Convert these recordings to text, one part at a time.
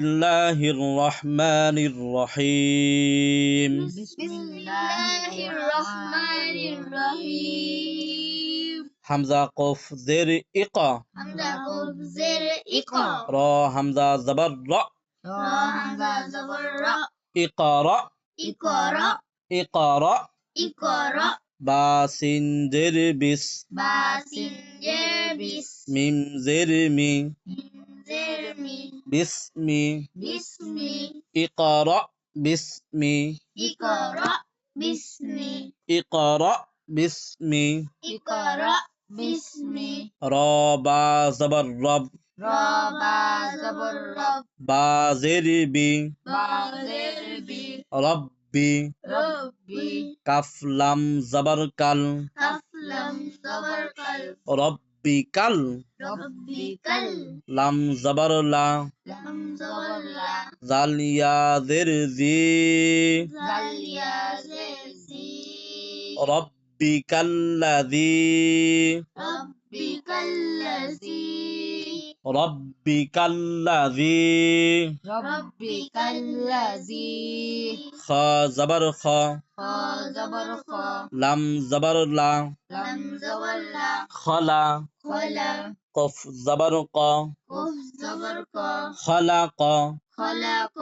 الله الرحمن الرحيم بسم الله الرحمن الرحيم হামজা কফ জের ইকা হামজা কফ জের ইকা র হামজা জবর র র হামজা জবর র ইকরা ইকরা ইকরা ইকরা বা সিন জের বিস বা সিন জের বিস মিম জের মি মিম জের মি বিসমি বিসমি ইকরা বিসমি ইকরা বিসমি ইকরা বিসমি ইকরা বিসমি র বা জবর রব র বা জবর রব বা জের বি বা জের বি রব্বি রব্বি কাফ লাম জবর কাল কাফ লাম জবর কাল রব্বিকাল রব্বিকাল লাম জবর লা লাম জবর লা জাল ইয়া জের জি জাল ইয়া জের জি রব্বিকাল্লাযী রব্বিকাল্লাযী রব্বিকাল্লাযী রব্বিকাল্লাযী খ জবর খ খ জবর খ লাম জবর লা লাম জবর লা খলা খলা কফ জবর ক কফ জবর ক খলাক খলাক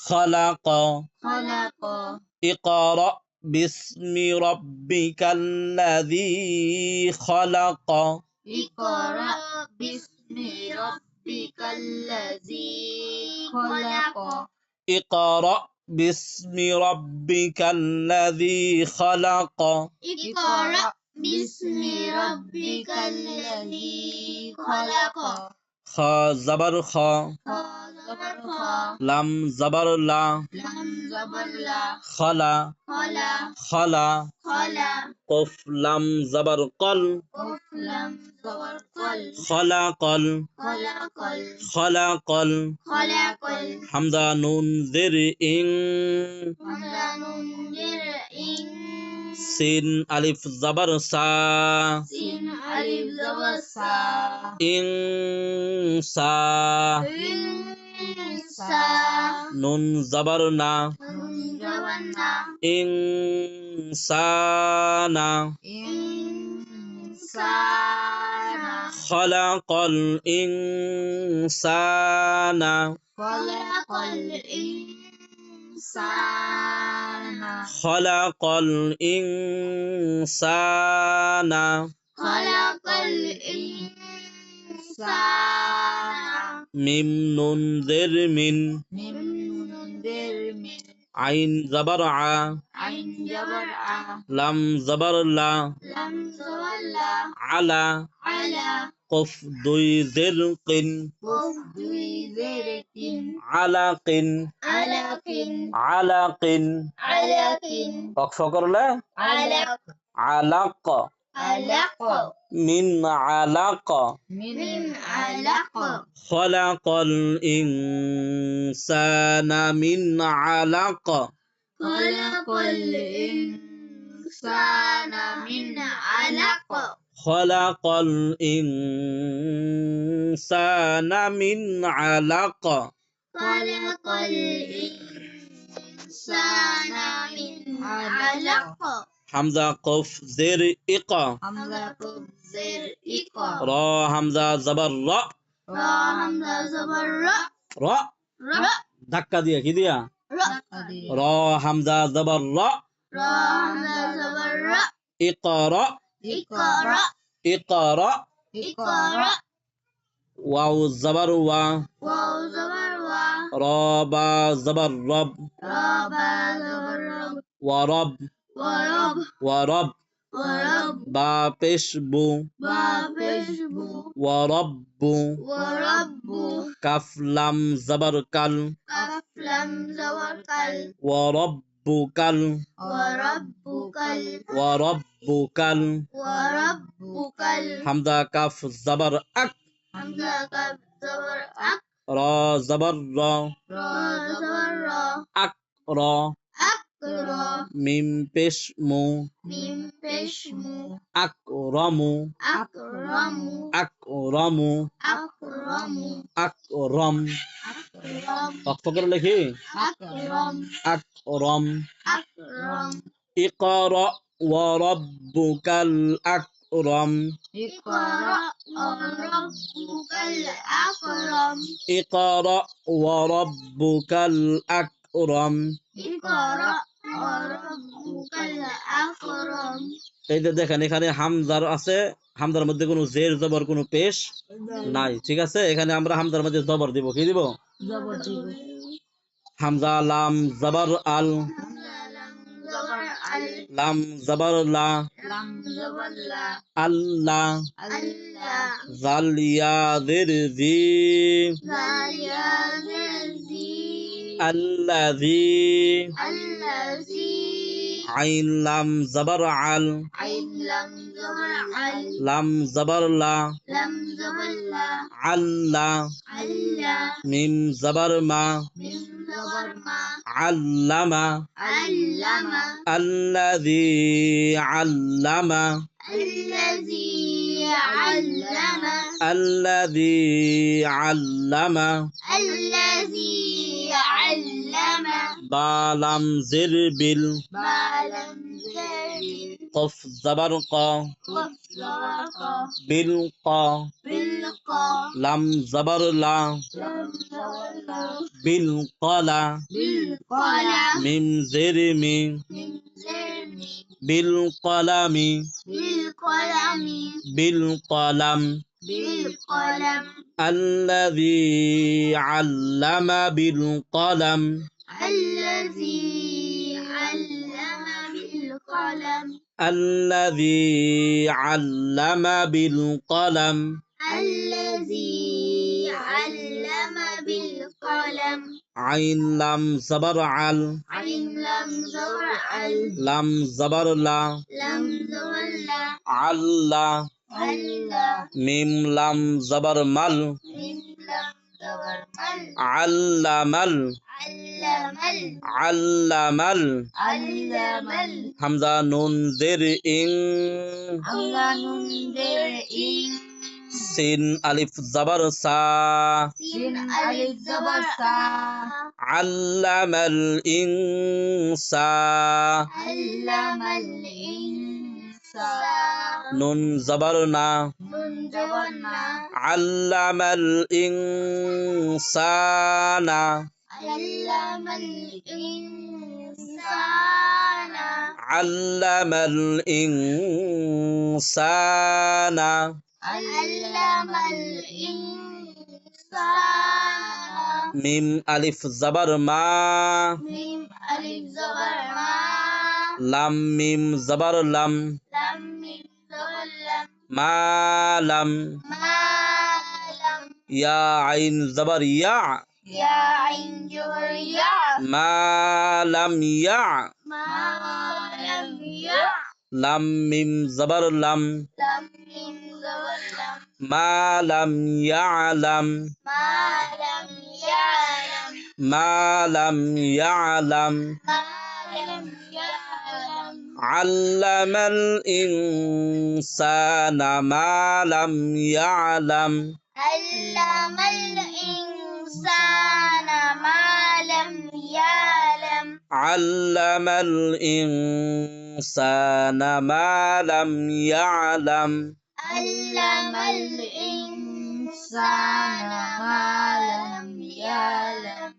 খলাক খলাক اقرأ باسم ربك الذي خلق اقرأ باسم ربك الذي خلق اقرأ باسم ربك الذي خلق اقرأ باسم ربك الذي خلق خ زبر خ خ زبر خ لم زبر لا لم زبر لا خلا خلا خلا خلا قف لم زبر قل قف لم زبر قل خلق خلق خلق خلق حمزة نون ذر إن حمزة نون جر إن سين ألف زبر سا سين ألف زبر سا إن سا إنسا نون زبر نا نون زبر نا إنسان إنسانا خلق الإنسان خلق الإنسان خلق الإنسان خلق الإنسان ميم نون ذر من ميم نون در من عين زبر ع عين جبر ع لم زبر لا لم زبر لا على على قف দুই ذر قن قف دوي زرق علق علق علق علق কক্ষ করলে علق علق علق من علق من علق خلق الإنسان من علق خلق الإنسان من علق خلق الإنسان من علق خلق الإنسان من علق حمزة قف زر إقا حمزة قف زر إقا را حمزة زبر را را حمزة زبر را را را ধাক্কা দিয়া কি দিয়া را را حمزة زبر را را حمزة زبر را اقرأ اقرأ اقرأ اقرأ واو زبر وا واو زبر وا را با زبر رب را با زبر رب ورب ورب ورب ورب با پیش بو با بشبو ورب ورب কাফ লাম জবর কাল كف لم زبر كل وربكل وربك وربكل وربك হামজা কাফ জবর আক حمزة كف زبر أك র জবর র را زبر را আক র أك Iqra. মিম পেশ মু Mim pesh mu. আকরামু Akramu. আকরামু Akramu. আকরম Akram. কষ্ট করে লিখি Akram. আকরম Akram. ইকরা ওয়া রাব্বুকাল আকরম Iqra wa rabbukal akram. ইকরা ওয়া রাব্বুকাল আকরম Iqra wa rabbukal akram. এই যে দেখেন এখানে হামজার আছে হামজার মধ্যে কোনো জের জবর কোনো পেশ নাই ঠিক আছে এখানে আমরা হামজার মধ্যে জবর দিব কি দিব Zabar দিব. হামজা লাম জবর আল Lam zabar al. লাম জবর লা Lam zabar la. আল্লাহ Allah. জাল ইয়া জির জি Zaya zilzi. আল্লাযী Allazi. আইন লাম জবর আল Ain lam zabar al. লাম জবর লা Lam zabar la. আল্লাহ Allah. মিম জবর মা Mim zabar ma. আল্লামা Allama. আল্লাযী আল্লামা Allazi allama. الذي علم Allazi allama. بالم زر بال Balam zari. قف زبر قا Qaf zaqa. بالقا Bilqa. لم زبر لا Lam zabar la. بالقلا Bilqala. ميم زر مي Min zirni. بالقلم Bilqalami. بالقلم Bilqalam. الذي علم بالقلم Allazi allama bilqalam. الذي علم بالقلم Allazi allama bilqalam. عين لم زبر عل Ain lam zabar al. لم زبر لا Lam zabar la. علا Allah. ميم لم زبر مل Mim lam zabar mal. علمل Allamal. علمل Allamal. حمزة نون زر إن Allah nun zir in. سين ألف زبر سا Sin alif zabar sa. علم الإنسان Allamal insan. نون زبرنا Nun zabar na. علم الإنسان Allamal insana. علم الإنسان Allamal insana. ميم ألف زبر ما Mim alif zabar ma. لم ميم زبر لم Lam mim zabar lam. ما لم Malam. يا عين زبر يع Ya ain zabar ya. ما لم يع Malam ya. لم ميم زبر لم Lam mim zabar lam. ما لم يعلم Malam ya'lam. ما لم يعلم Malam ya'lam. علم الإنسان ما لم يعلم Allamal insana ma lam ya'lam. علم الإنسان ما لم يعلم Allamal insana ma lam ya'lam.